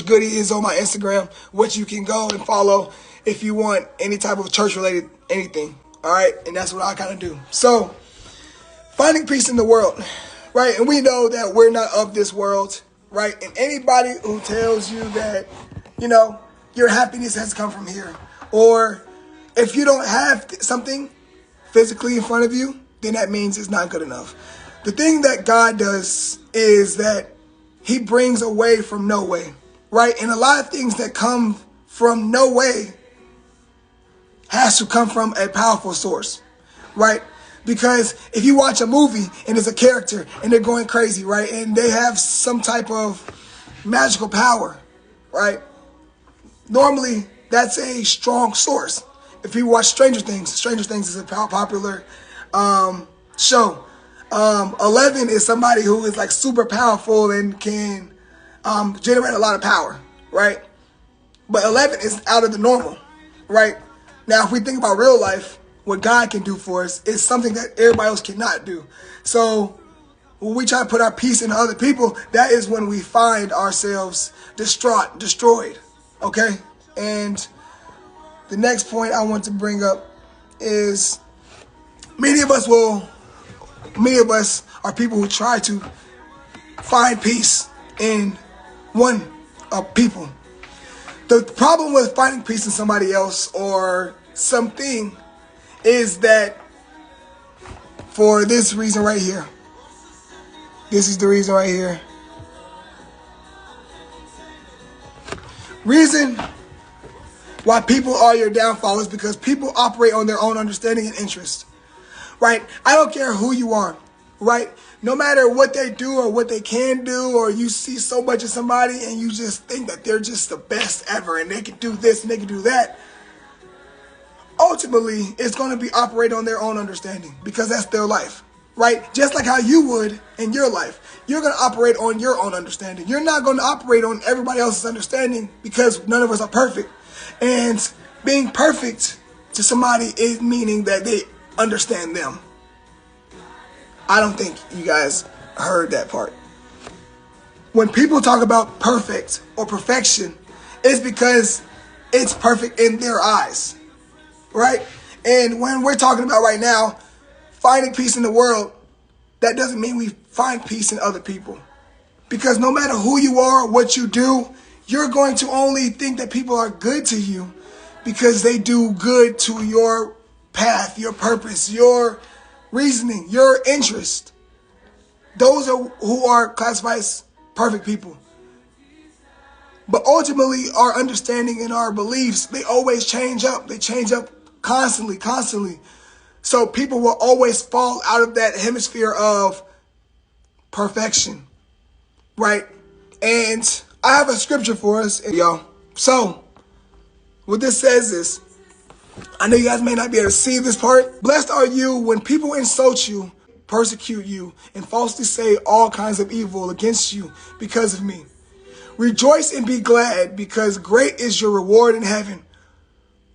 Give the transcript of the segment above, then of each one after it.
Goody is on my Instagram, which you can go and follow if you want any type of church-related anything. All right, and that's what I kind of do. So, finding peace in the world, right? And we know that we're not of this world, right? And anybody who tells you that, your happiness has come from here, or if you don't have something physically in front of you, then that means it's not good enough. The thing that God does is that he brings a way from no way, right? And a lot of things that come from no way has to come from a powerful source, right? Because if you watch a movie and there's a character and they're going crazy, right? And they have some type of magical power, right? Normally, that's a strong source. If you watch Stranger Things is a popular show. 11 is somebody who is like super powerful and can generate a lot of power, right? But 11 is out of the normal, right? Now, if we think about real life, what God can do for us is something that everybody else cannot do. So when we try to put our peace in other people, that is when we find ourselves destroyed, okay? And the next point I want to bring up is many of us are people who try to find peace in one people. The problem with finding peace in somebody else or something is that for this reason right here. This is the reason right here. Reason why people are your downfall is because people operate on their own understanding and interest, right? I don't care who you are, right? No matter what they do or what they can do, or you see so much of somebody and you just think that they're just the best ever and they can do this and they can do that. Ultimately, it's going to be operating on their own understanding because that's their life, right? Just like how you would in your life. You're going to operate on your own understanding. You're not going to operate on everybody else's understanding because none of us are perfect. And being perfect to somebody is meaning that they understand them. I don't think you guys heard that part. When people talk about perfect or perfection, it's because it's perfect in their eyes, right? And when we're talking about right now, finding peace in the world, that doesn't mean we find peace in other people. Because no matter who you are, what you do, you're going to only think that people are good to you because they do good to your path, your purpose, your reasoning, your interest. Those are who are classified as perfect people. But ultimately, our understanding and our beliefs, they always change up. They change up constantly. So people will always fall out of that hemisphere of perfection, right? And I have a scripture for us, y'all. So what this says is, I know you guys may not be able to see this part. Blessed are you when people insult you, persecute you, and falsely say all kinds of evil against you because of me. Rejoice and be glad, because great is your reward in heaven.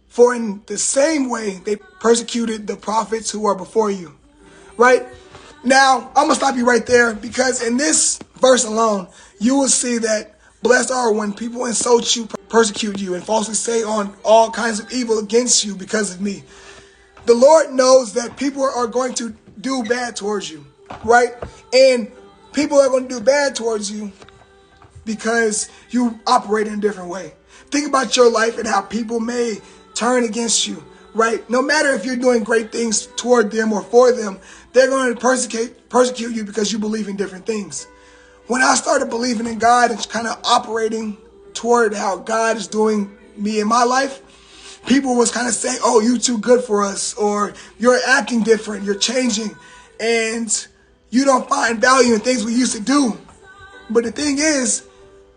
For in the same way they persecuted the prophets who are before you. Right? Now, I'm going to stop you right there, because in this verse alone, you will see that blessed are when people insult you, persecute you, and falsely say on all kinds of evil against you because of me. The Lord knows that people are going to do bad towards you, right? And people are going to do bad towards you because you operate in a different way. Think about your life and how people may turn against you, right? No matter if you're doing great things toward them or for them, they're going to persecute you because you believe in different things. When I started believing in God and kind of operating toward how God is doing me in my life, people was kind of saying, oh, you too good for us, or you're acting different, you're changing, and you don't find value in things we used to do. But the thing is,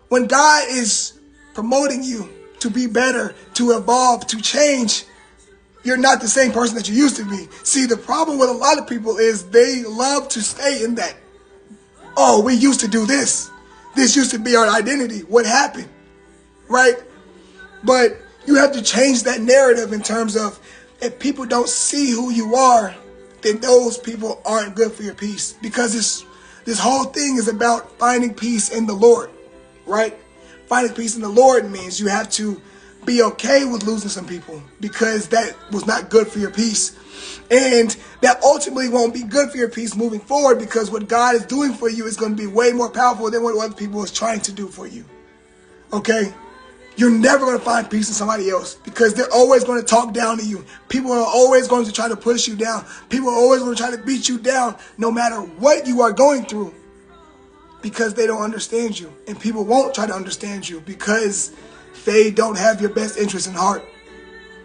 when God is promoting you to be better, to evolve, to change, you're not the same person that you used to be. See, the problem with a lot of people is they love to stay in that. Oh, we used to do this. This used to be our identity. What happened? Right? But you have to change that narrative in terms of, if people don't see who you are, then those people aren't good for your peace. Because this whole thing is about finding peace in the Lord, right? finding peace in the Lord means you have to be okay with losing some people, because that was not good for your peace. And that ultimately won't be good for your peace moving forward, because what God is doing for you is going to be way more powerful than what other people is trying to do for you. Okay? You're never going to find peace in somebody else, because they're always going to talk down to you. People are always going to try to push you down. People are always going to try to beat you down no matter what you are going through, because they don't understand you. And people won't try to understand you because they don't have your best interest in heart.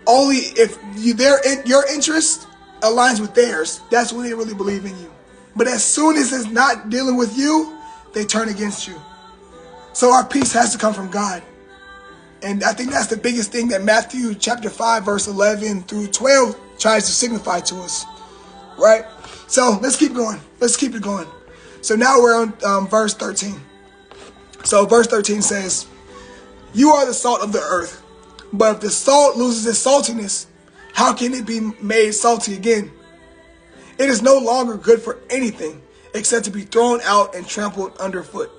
Only if your interest aligns with theirs, that's when they really believe in you. But as soon as it's not dealing with you, they turn against you. So our peace has to come from God. And I think that's the biggest thing that Matthew chapter 5, verse 11 through 12 tries to signify to us. Right? So let's keep going. Let's keep it going. So now we're on verse 13. So verse 13 says, "You are the salt of the earth. But if the salt loses its saltiness, how can it be made salty again? It is no longer good for anything except to be thrown out and trampled underfoot."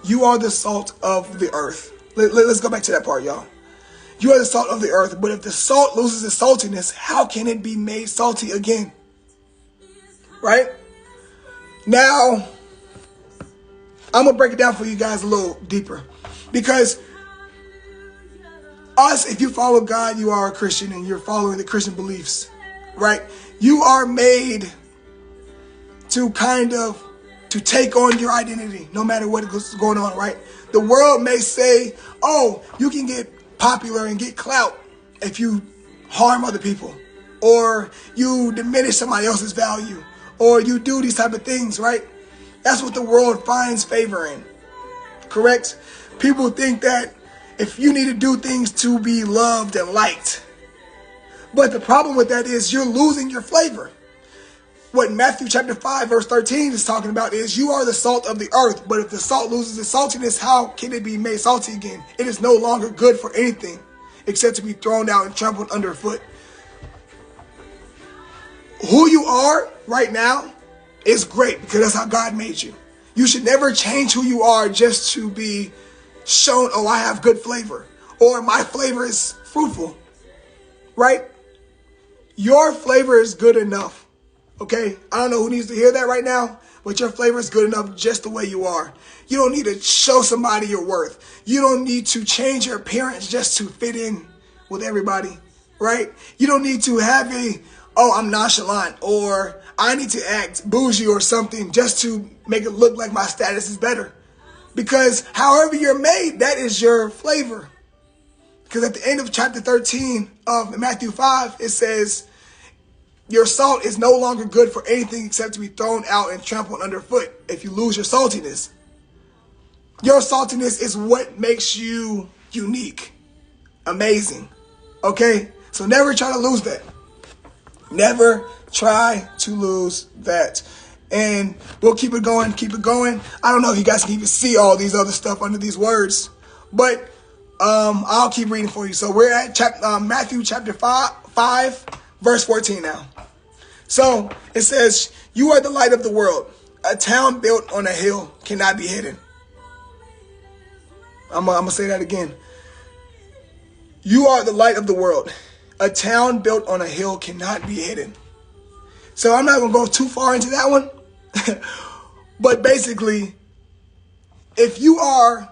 You are the salt of the earth. Let's go back to that part, y'all. You are the salt of the earth, but if the salt loses its saltiness, how can it be made salty again? Right? Now, I'm going to break it down for you guys a little deeper. Because if you follow God, you are a Christian and you're following the Christian beliefs, right? You are made to to take on your identity, no matter what is going on, right? The world may say, oh, you can get popular and get clout if you harm other people, or you diminish somebody else's value, or you do these type of things, right? That's what the world finds favor in, correct? People think that if you need to do things to be loved and liked. But the problem with that is you're losing your flavor. What Matthew chapter 5 verse 13 is talking about is you are the salt of the earth, but if the salt loses its saltiness, how can it be made salty again? It is no longer good for anything except to be thrown out and trampled underfoot. Who you are right now is great because that's how God made you. You should never change who you are just to be shown, oh, I have good flavor, or my flavor is fruitful, right? Your flavor is good enough. Okay, I don't know who needs to hear that right now, but your flavor is good enough just the way you are. You don't need to show somebody your worth. You don't need to change your appearance just to fit in with everybody, right? You don't need to have I'm nonchalant, or I need to act bougie or something just to make it look like my status is better. Because however you're made, that is your flavor. Because at the end of chapter 13 of Matthew 5, it says, your salt is no longer good for anything except to be thrown out and trampled underfoot if you lose your saltiness. Your saltiness is what makes you unique, amazing, okay? So never try to lose that. Never try to lose that. And we'll keep it going, keep it going. I don't know if you guys can even see all these other stuff under these words, but I'll keep reading for you. So we're at Matthew chapter 5, verse 14 now. So it says, you are the light of the world. A town built on a hill cannot be hidden. I'm going to say that again. You are the light of the world. A town built on a hill cannot be hidden. So I'm not going to go too far into that one. But basically, if you are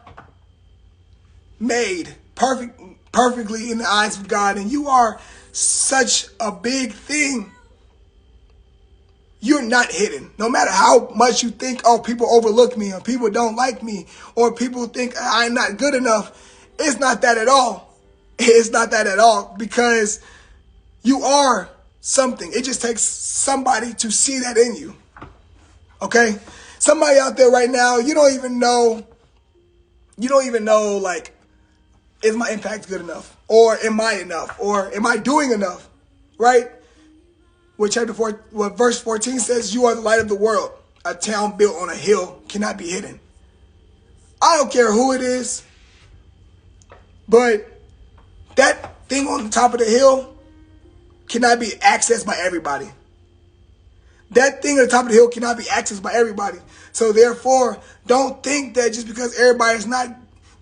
made perfectly in the eyes of God, and you are such a big thing, you're not hidden. No matter how much you think, oh, people overlook me, or people don't like me, or people think I'm not good enough, it's not that at all. It's not that at all, because you are something. It just takes somebody to see that in you. Okay? Somebody out there right now, you don't even know, like, is my impact good enough? Or am I enough? Or am I doing enough? Right? What verse 14 says, you are the light of the world. A town built on a hill cannot be hidden. I don't care who it is, but that thing on the top of the hill cannot be accessed by everybody. That thing at the top of the hill cannot be accessed by everybody. So therefore, don't think that just because everybody's not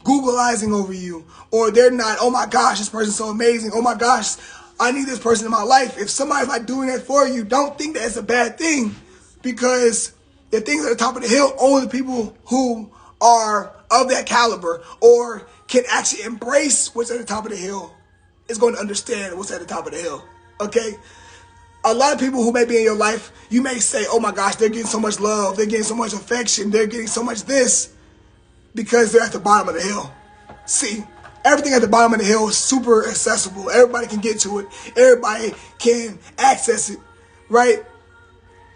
Googleizing over you, or they're not, oh my gosh, this person's so amazing. Oh my gosh, I need this person in my life. If somebody's not doing that for you, don't think that it's a bad thing, because the things at the top of the hill, only the people who are of that caliber or can actually embrace what's at the top of the hill is going to understand what's at the top of the hill. Okay? A lot of people who may be in your life, you may say, oh my gosh, they're getting so much love, they're getting so much affection, they're getting so much this, because they're at the bottom of the hill. See, everything at the bottom of the hill is super accessible. Everybody can get to it. Everybody can access it, right?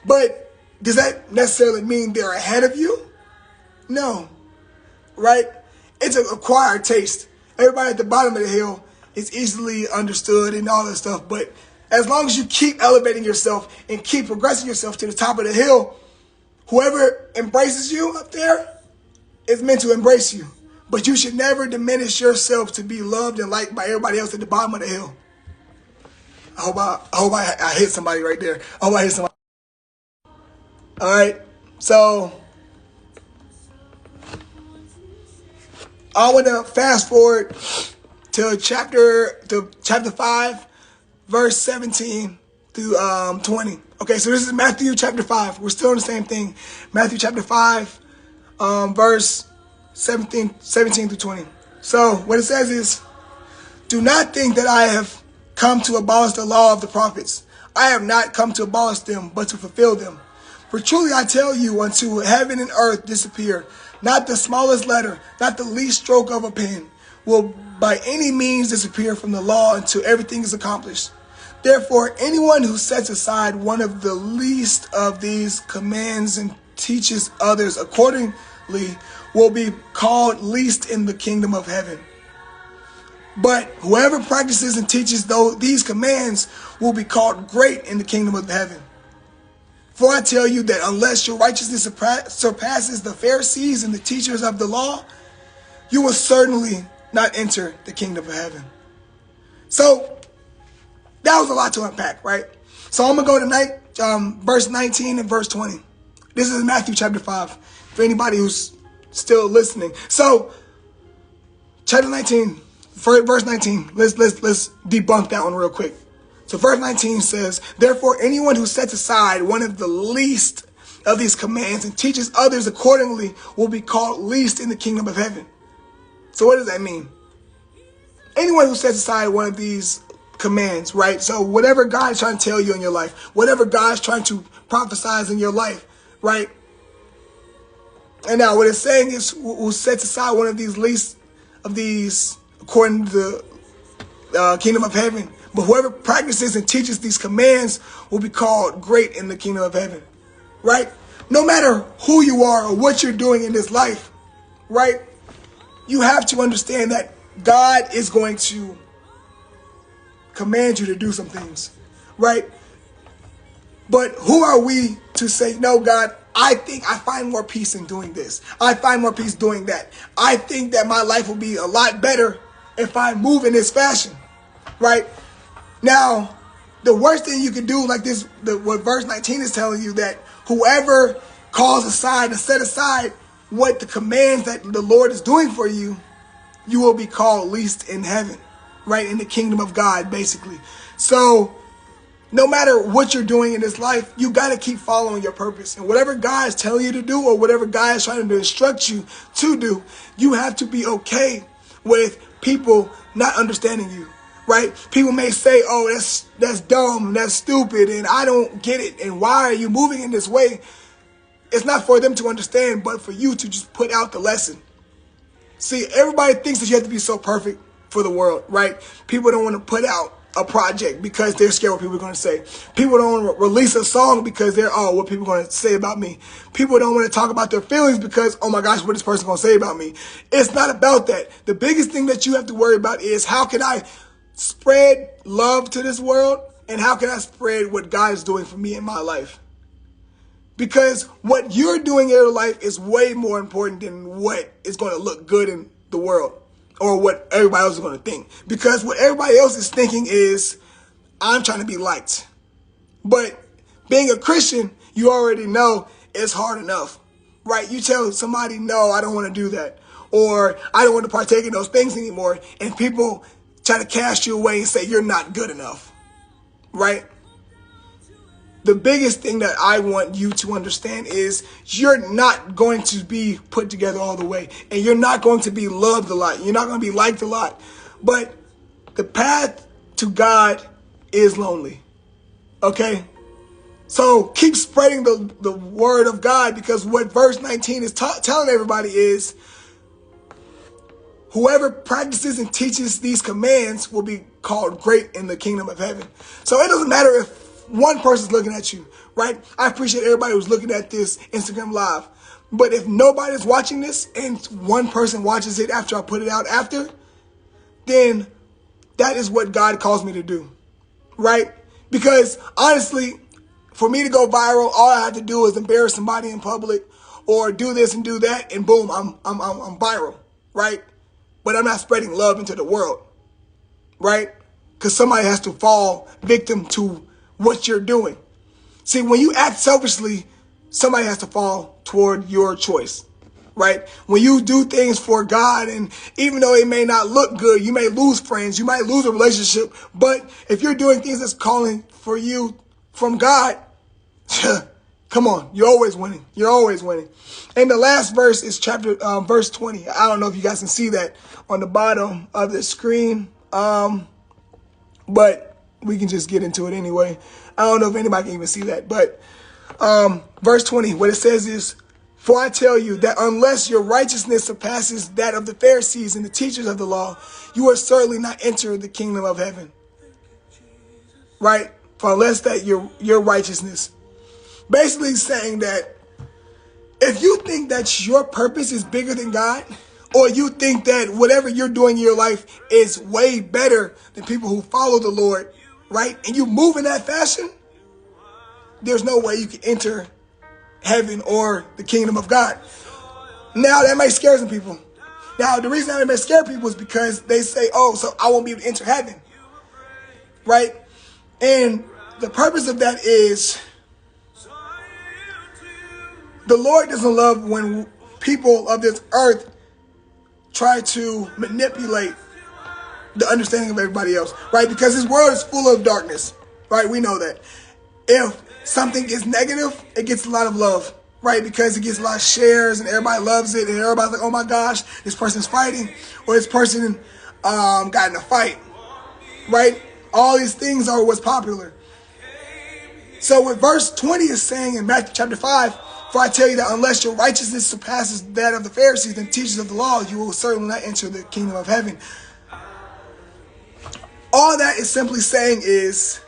But does that necessarily mean they're ahead of you? No, right? It's an acquired taste. Everybody at the bottom of the hill is easily understood and all that stuff. But as long as you keep elevating yourself and keep progressing yourself to the top of the hill, whoever embraces you up there is meant to embrace you. But you should never diminish yourself to be loved and liked by everybody else at the bottom of the hill. I hope I hit somebody right there. I hope I hit somebody. All right, so I want to fast forward to chapter 5, verse 17 through 20. Okay, so this is Matthew chapter 5. We're still in the same thing. Matthew chapter 5, verse 17 through 20. So what it says is, do not think that I have come to abolish the law of the prophets. I have not come to abolish them, but to fulfill them. For truly I tell you, until heaven and earth disappear, not the smallest letter, not the least stroke of a pen, will by any means disappear from the law until everything is accomplished. Therefore, anyone who sets aside one of the least of these commands and teaches others accordingly will be called least in the kingdom of heaven. But whoever practices and teaches these commands will be called great in the kingdom of heaven. For I tell you that unless your righteousness surpasses the Pharisees and the teachers of the law, you will certainly not enter the kingdom of heaven. So that was a lot to unpack, right? So I'm going to go tonight, verse 19 and verse 20. This is Matthew chapter 5, for anybody who's still listening. So chapter 19, verse 19, let's debunk that one real quick. So verse 19 says, therefore, anyone who sets aside one of the least of these commands and teaches others accordingly will be called least in the kingdom of heaven. So what does that mean? Anyone who sets aside one of these commands, right? So whatever God is trying to tell you in your life, whatever God is trying to prophesize in your life, right? And now what it's saying is, who sets aside one of these least of these according to the kingdom of heaven. But whoever practices and teaches these commands will be called great in the kingdom of heaven, right? No matter who you are or what you're doing in this life, right? You have to understand that God is going to command you to do some things, right? But who are we to say, no, God, I think I find more peace in doing this. I find more peace doing that. I think that my life will be a lot better if I move in this fashion, right? Now, the worst thing you can do, like this, what verse 19 is telling you, that whoever calls aside and set aside what the commands that the Lord is doing for you, you will be called least in heaven, right? In the kingdom of God, basically. So no matter what you're doing in this life, you got to keep following your purpose. And whatever God is telling you to do, or whatever God is trying to instruct you to do, you have to be okay with people not understanding you, right? People may say, oh, that's dumb, that's stupid, and I don't get it, and why are you moving in this way? It's not for them to understand, but for you to just put out the lesson. See, everybody thinks that you have to be so perfect for the world, right? People don't want to put out a project because they're scared what people are going to say. People don't want to release a song because they're, oh, what people are going to say about me. People don't want to talk about their feelings because, oh my gosh, what is this person going to say about me? It's not about that. The biggest thing that you have to worry about is, how can I spread love to this world, and how can I spread what God is doing for me in my life? Because what you're doing in your life is way more important than what is going to look good in the world, or what everybody else is going to think. Because what everybody else is thinking is, I'm trying to be liked. But being a Christian, you already know it's hard enough, right? You tell somebody, no, I don't want to do that. or I don't want to partake in those things anymore. And people try to cast you away and say you're not good enough, right? The biggest thing that I want you to understand is you're not going to be put together all the way, and you're not going to be loved a lot. You're not going to be liked a lot, but the path to God is lonely, okay? So keep spreading the word of God, because what verse 19 is telling everybody is whoever practices and teaches these commands will be called great in the kingdom of heaven. So it doesn't matter if one person's looking at you, right? I appreciate everybody who's looking at this Instagram live. But if nobody's watching this and one person watches it after I put it out after, then that is what God calls me to do, right? Because honestly, for me to go viral, all I have to do is embarrass somebody in public or do this and do that, and boom, I'm viral, right? But I'm not spreading love into the world, right? Because somebody has to fall victim to what you're doing. See, when you act selfishly, somebody has to fall toward your choice, right? When you do things for God, and even though it may not look good, you may lose friends, you might lose a relationship, but if you're doing things that's calling for you from God, come on, you're always winning. You're always winning. And the last verse is verse 20. I don't know if you guys can see that on the bottom of the screen, but we can just get into it anyway. I don't know if anybody can even see that, but verse 20, what it says is, for I tell you that unless your righteousness surpasses that of the Pharisees and the teachers of the law, you will certainly not enter the kingdom of heaven. Right? For unless that your righteousness. Basically saying that if you think that your purpose is bigger than God, or you think that whatever you're doing in your life is way better than people who follow the Lord, right? And you move in that fashion, there's no way you can enter heaven or the kingdom of God. Now, that might scare some people. Now, the reason that may scare people is because they say, oh, so I won't be able to enter heaven, right? And the purpose of that is the Lord doesn't love when people of this earth try to manipulate the understanding of everybody else, right? Because this world is full of darkness, right? We know that. If something is negative, it gets a lot of love, right? Because it gets a lot of shares and everybody loves it, and everybody's like, oh my gosh, this person's fighting, or this person got in a fight, right? All these things are what's popular. So what verse 20 is saying in Matthew chapter 5, for I tell you that unless your righteousness surpasses that of the Pharisees and teachers of the law, you will certainly not enter the kingdom of heaven. All that is simply saying is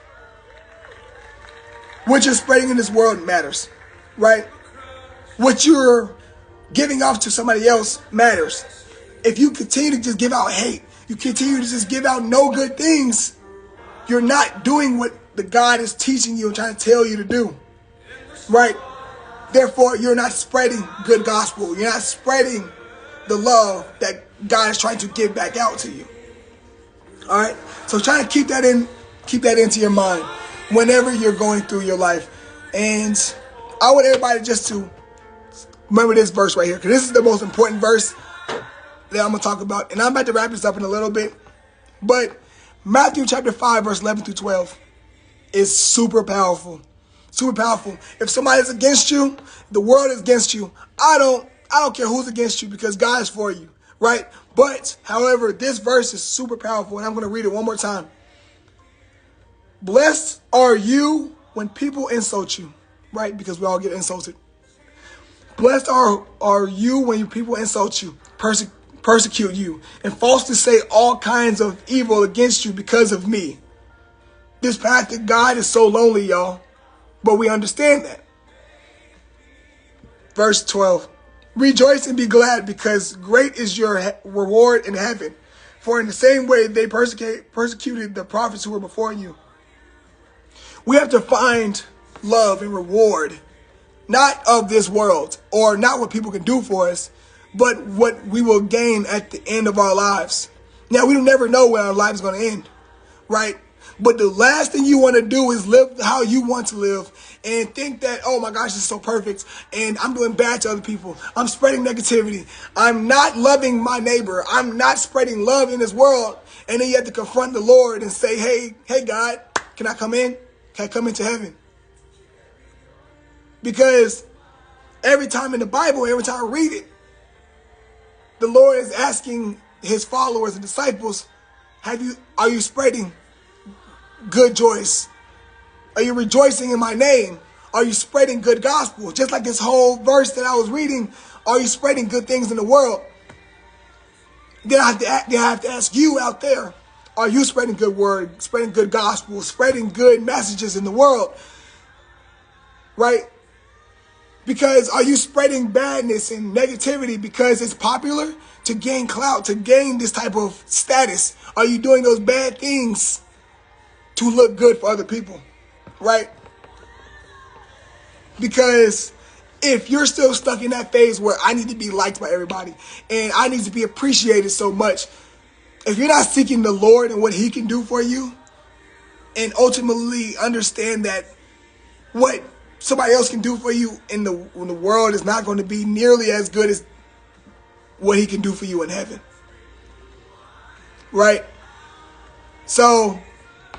what you're spreading in this world matters, right? What you're giving off to somebody else matters. If you continue to just give out hate, you continue to just give out no good things, you're not doing what the God is teaching you and trying to tell you to do, right? Therefore, you're not spreading good gospel. You're not spreading the love that God is trying to give back out to you. All right? So try to keep that into your mind whenever you're going through your life. And I want everybody just to remember this verse right here, because this is the most important verse that I'm going to talk about. And I'm about to wrap this up in a little bit. But Matthew chapter 5, verse 11 through 12 is super powerful. Super powerful. If somebody's against you, the world is against you. I don't care who's against you, because God is for you, right? But, however, this verse is super powerful, and I'm going to read it one more time. Blessed are you when people insult you, right? Because we all get insulted. Blessed are you when people insult you, persecute you, and falsely say all kinds of evil against you because of me. This path to God is so lonely, y'all. But we understand that. Verse 12. Rejoice and be glad, because great is your reward in heaven. For in the same way they persecuted the prophets who were before you. We have to find love and reward, not of this world, or not what people can do for us, but what we will gain at the end of our lives. Now, we don't never know when our life is going to end, right? But the last thing you want to do is live how you want to live and think that, oh my gosh, this is so perfect, and I'm doing bad to other people. I'm spreading negativity. I'm not loving my neighbor. I'm not spreading love in this world. And then you have to confront the Lord and say, hey God, can I come in? Can I come into heaven? Because every time in the Bible, every time I read it, the Lord is asking his followers and disciples, are you spreading good joys? Are you rejoicing in my name? Are you spreading good gospel? Just like this whole verse that I was reading, are you spreading good things in the world? Then I have to ask you out there, are you spreading good word, spreading good gospel, spreading good messages in the world? Right? Because are you spreading badness and negativity because it's popular to gain clout, to gain this type of status? Are you doing those bad things to look good for other people? Right? Because if you're still stuck in that phase where I need to be liked by everybody and I need to be appreciated so much, if you're not seeking the Lord and what he can do for you, and ultimately understand that what somebody else can do for you in the world is not going to be nearly as good as what he can do for you in heaven. Right? So,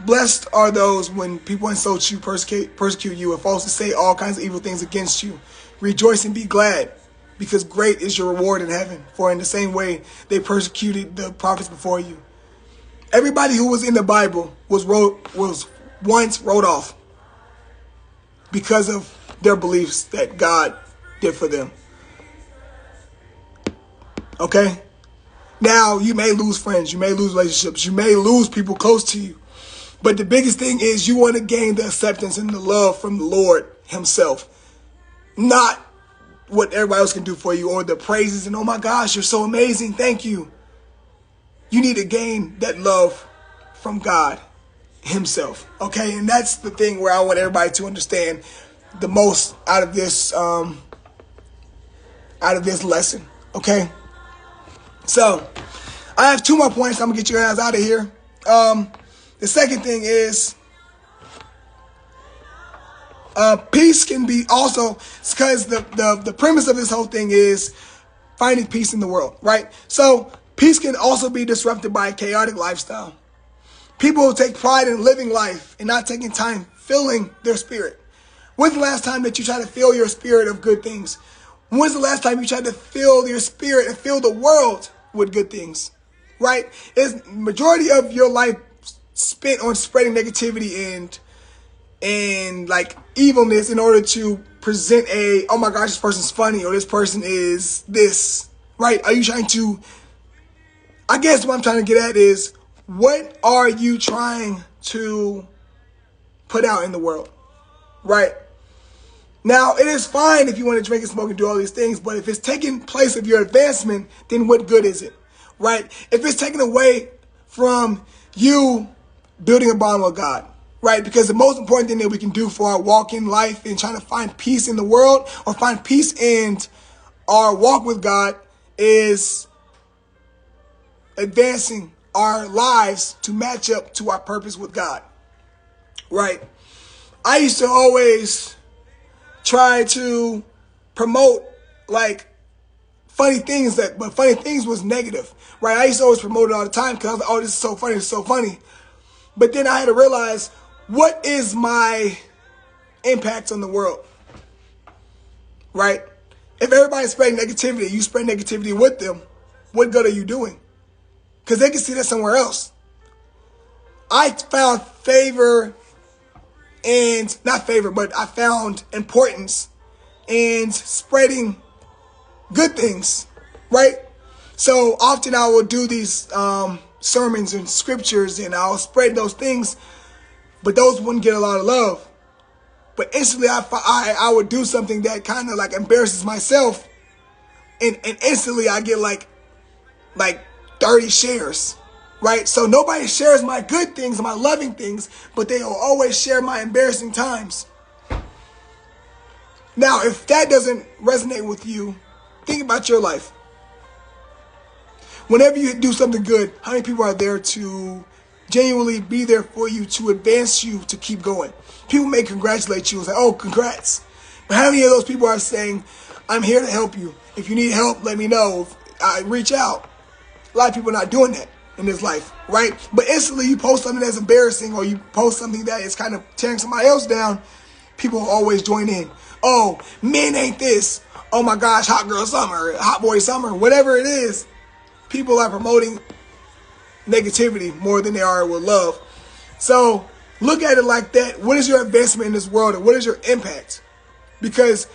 blessed are those when people insult you, persecute you, and falsely say all kinds of evil things against you. Rejoice and be glad, because great is your reward in heaven. For in the same way they persecuted the prophets before you. Everybody who was in the Bible was once wrote off because of their beliefs that God did for them. Okay? Now, you may lose friends, you may lose relationships, you may lose people close to you. But the biggest thing is you want to gain the acceptance and the love from the Lord himself. Not what everybody else can do for you or the praises and, oh my gosh, you're so amazing, thank you. You need to gain that love from God himself. Okay? And that's the thing where I want everybody to understand the most out of this lesson. Okay? So, I have 2 more points. I'm going to get you guys out of here. The second thing is peace can be also, because the premise of this whole thing is finding peace in the world, right? So peace can also be disrupted by a chaotic lifestyle. People who take pride in living life and not taking time filling their spirit. When's the last time that you tried to fill your spirit of good things? When's the last time you tried to fill your spirit and fill the world with good things? Right? Is majority of your life spent on spreading negativity and like evilness in order to present oh my gosh, this person's funny, or this person is this, right? Are you trying to, I guess what I'm trying to get at is, what are you trying to put out in the world, right? Now, it is fine if you want to drink and smoke and do all these things, but if it's taking place of your advancement, then what good is it, right? If it's taken away from you building a bond with God, right? Because the most important thing that we can do for our walk in life and trying to find peace in the world or find peace in our walk with God is advancing our lives to match up to our purpose with God, right? I used to always try to promote like funny things, but funny things was negative, right? I used to always promote it all the time because I was like, oh, this is so funny, this is so funny. But then I had to realize, what is my impact on the world, right? If everybody's spreading negativity, you spread negativity with them, what good are you doing? Because they can see that somewhere else. I found favor and, not favor, but I found importance in spreading good things, right? So often I will do these sermons and scriptures and I'll spread those things, but those wouldn't get a lot of love. But instantly I would do something that kind of like embarrasses myself, and instantly I get like 30 shares, right? So nobody shares my good things, my loving things, but they will always share my embarrassing times. Now, if that doesn't resonate with you, think about your life. Whenever you do something good, how many people are there to genuinely be there for you to advance you to keep going. People may congratulate you and say, oh, congrats. But how many of those people are saying, I'm here to help you. If you need help, let me know. I reach out. A lot of people are not doing that in this life, right? But instantly you post something that's embarrassing or you post something that is kind of tearing somebody else down, people will always join in. Oh, men ain't this. Oh my gosh, hot girl summer, hot boy summer, whatever it is. People are promoting negativity more than they are with love. So look at it like that. What is your advancement in this world and what is your impact? Because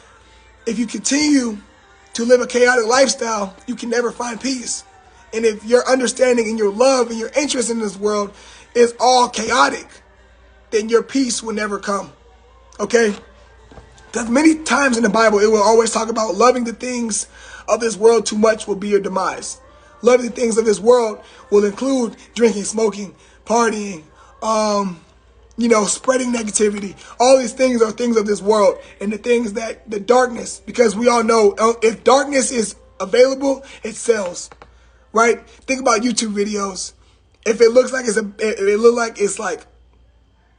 if you continue to live a chaotic lifestyle, you can never find peace. And if your understanding and your love and your interest in this world is all chaotic, then your peace will never come. Okay? Because many times in the Bible, it will always talk about loving the things of this world too much will be your demise. Loving the things of this world will include drinking, smoking, partying, spreading negativity. All these things are things of this world and the things that the darkness, because we all know if darkness is available, it sells, right? Think about YouTube videos. If it looks like it's like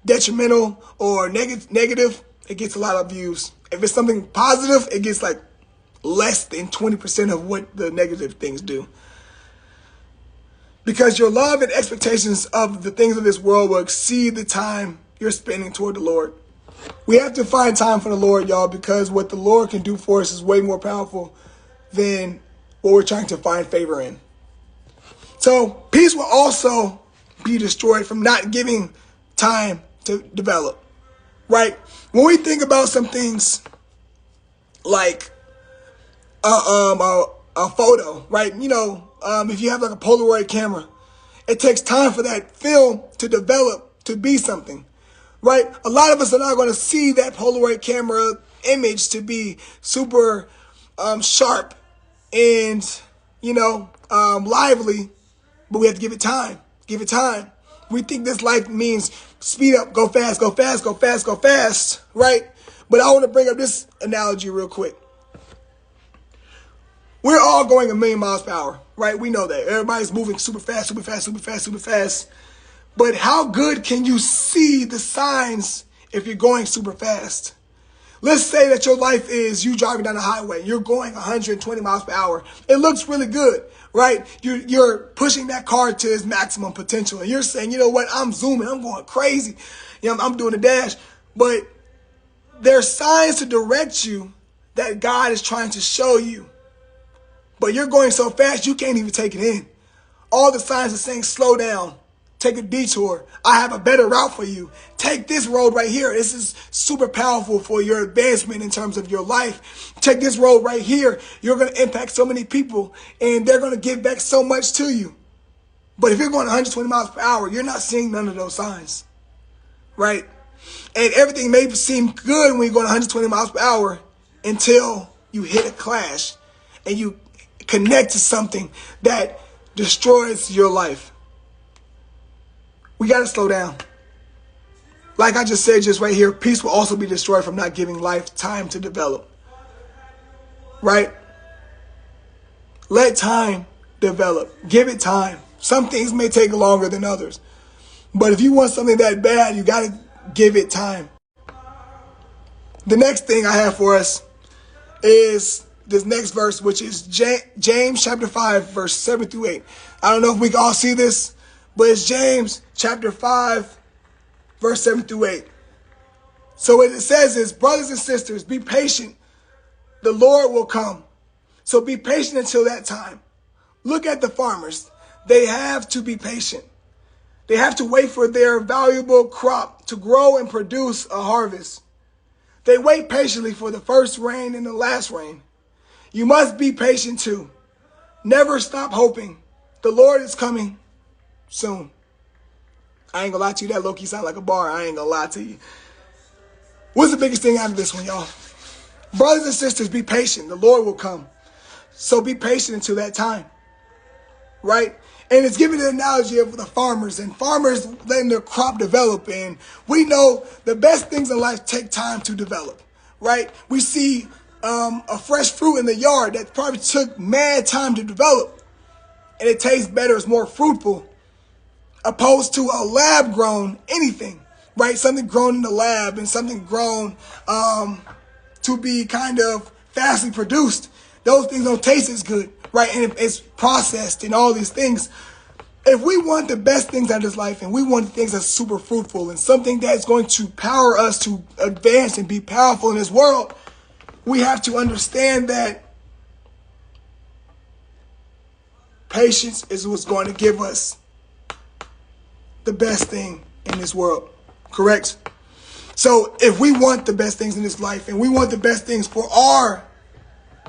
detrimental or negative, it gets a lot of views. If it's something positive, it gets like less than 20% of what the negative things do. Because your love and expectations of the things of this world will exceed the time you're spending toward the Lord. We have to find time for the Lord, y'all, because what the Lord can do for us is way more powerful than what we're trying to find favor in. So peace will also be destroyed from not giving time to develop, right? When we think about some things like a photo, right? If you have like a Polaroid camera, it takes time for that film to develop to be something, right? A lot of us are not going to see that Polaroid camera image to be super sharp and, lively, but we have to give it time. Give it time. We think this life means speed up, go fast, go fast, go fast, go fast, right? But I want to bring up this analogy real quick. We're all going 1,000,000 miles per hour, right? We know that. Everybody's moving super fast, super fast, super fast, super fast. But how good can you see the signs if you're going super fast? Let's say that your life is you driving down the highway. You're going 120 miles per hour. It looks really good, right? You're pushing that car to its maximum potential. And you're saying, you know what? I'm zooming. I'm going crazy. I'm doing a dash. But there's signs to direct you that God is trying to show you. But you're going so fast, you can't even take it in. All the signs are saying, slow down. Take a detour. I have a better route for you. Take this road right here. This is super powerful for your advancement in terms of your life. Take this road right here. You're going to impact so many people, and they're going to give back so much to you. But if you're going 120 miles per hour, you're not seeing none of those signs, right? And everything may seem good when you're going 120 miles per hour until you hit a clash and you connect to something that destroys your life. We got to slow down. Like I just said just right here, peace will also be destroyed from not giving life time to develop. Right? Let time develop. Give it time. Some things may take longer than others. But if you want something that bad, you got to give it time. The next thing I have for us is this next verse, which is James chapter 5, verse 7 through 8. I don't know if we can all see this, but it's James chapter 5, verse 7 through 8. So what it says is, brothers and sisters, be patient. The Lord will come. So be patient until that time. Look at the farmers. They have to be patient. They have to wait for their valuable crop to grow and produce a harvest. They wait patiently for the first rain and the last rain. You must be patient too. Never stop hoping. The Lord is coming soon. I ain't gonna lie to you. That low-key sound like a bar. I ain't gonna lie to you. What's the biggest thing out of this one, y'all? Brothers and sisters, be patient. The Lord will come. So be patient until that time. Right? And it's giving the analogy of the farmers and farmers letting their crop develop. And we know the best things in life take time to develop. Right? We see a fresh fruit in the yard that probably took mad time to develop. And it tastes better. It's more fruitful. opposed to a lab grown anything, right? Something grown in the lab and something grown to be kind of fastly produced. Those things don't taste as good, right? And it's processed and all these things. If we want the best things out of this life and we want things that's super fruitful and something that's going to power us to advance and be powerful in this world, we have to understand that patience is what's going to give us the best thing in this world, correct? So if we want the best things in this life and we want the best things for our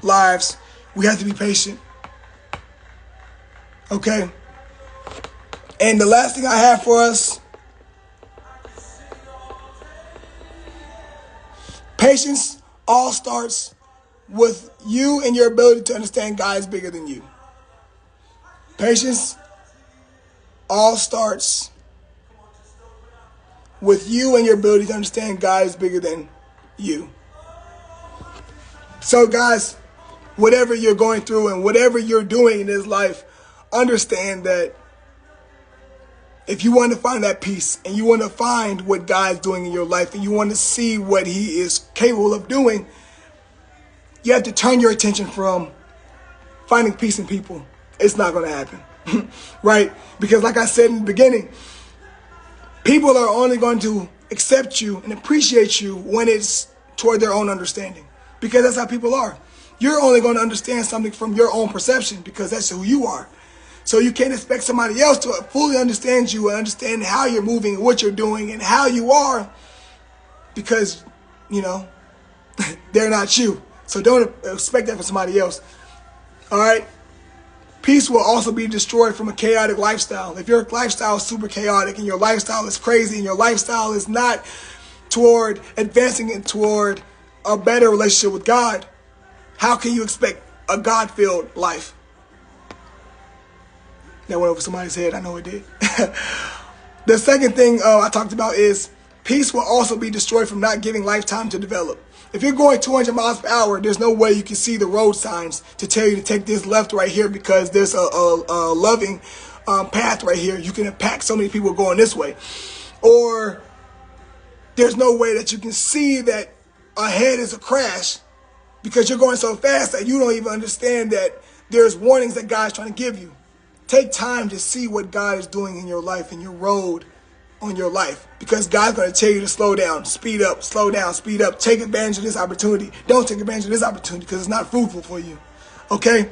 lives, we have to be patient, okay? And the last thing I have for us, patience all starts with you and your ability to understand God is bigger than you. Patience all starts with you and your ability to understand God is bigger than you. So guys, whatever you're going through and whatever you're doing in this life, understand that if you want to find that peace and you want to find what God's doing in your life and you want to see what he is capable of doing, you have to turn your attention from finding peace in people. It's not going to happen, right? Because like I said in the beginning, people are only going to accept you and appreciate you when it's toward their own understanding, because that's how people are. You're only going to understand something from your own perception because that's who you are. So you can't expect somebody else to fully understand you and understand how you're moving and what you're doing and how you are, because, you know, they're not you. So don't expect that from somebody else. All right? Peace will also be destroyed from a chaotic lifestyle. If your lifestyle is super chaotic and your lifestyle is crazy and your lifestyle is not toward advancing it toward a better relationship with God, how can you expect a God-filled life? That went over somebody's head. I know it did. The second thing I talked about is peace will also be destroyed from not giving life time to develop. If you're going 200 miles per hour, there's no way you can see the road signs to tell you to take this left right here because there's a loving path right here. You can impact so many people going this way. Or there's no way that you can see that ahead is a crash because you're going so fast that you don't even understand that there's warnings that God's trying to give you. Take time to see what God is doing in your life, in your road, on your life, because God's going to tell you to slow down, speed up, slow down, speed up. Take advantage of this opportunity. Don't take advantage of this opportunity because it's not fruitful for you. Okay?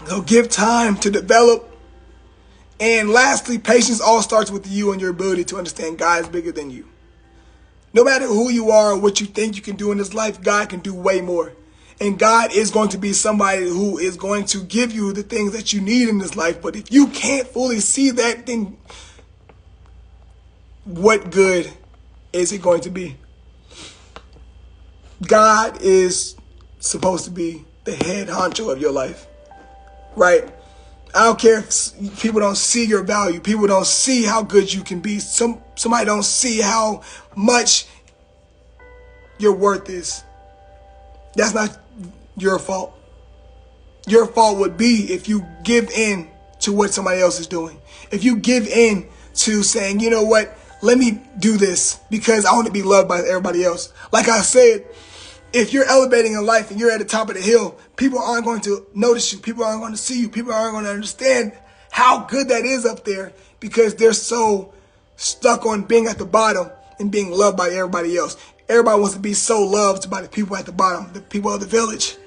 So give time to develop. And lastly, patience all starts with you and your ability to understand God is bigger than you. No matter who you are or what you think you can do in this life, God can do way more. And God is going to be somebody who is going to give you the things that you need in this life. But if you can't fully see that, then what good is it going to be? God is supposed to be the head honcho of your life, right? I don't care if people don't see your value. People don't see how good you can be. Somebody don't see how much your worth is. That's not your fault. Your fault would be if you give in to what somebody else is doing. If you give in to saying, you know what, let me do this because I want to be loved by everybody else. Like I said, if you're elevating in life and you're at the top of the hill, people aren't going to notice you. People aren't going to see you. People aren't going to understand how good that is up there because they're so stuck on being at the bottom and being loved by everybody else. Everybody wants to be so loved by the people at the bottom, the people of the village.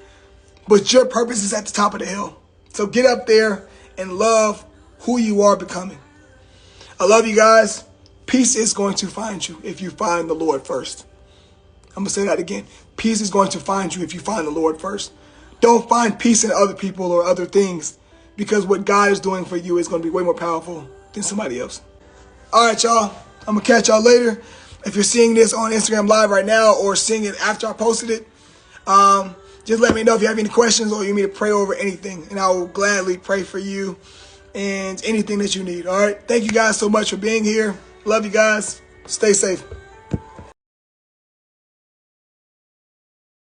But your purpose is at the top of the hill. So get up there and love who you are becoming. I love you guys. Peace is going to find you if you find the Lord first. I'm going to say that again. Peace is going to find you if you find the Lord first. Don't find peace in other people or other things because what God is doing for you is going to be way more powerful than somebody else. All right, y'all. I'm going to catch y'all later. If you're seeing this on Instagram Live right now or seeing it after I posted it, just let me know if you have any questions or you need me to pray over anything, and I will gladly pray for you and anything that you need. All right. Thank you guys so much for being here. Love you guys. Stay safe.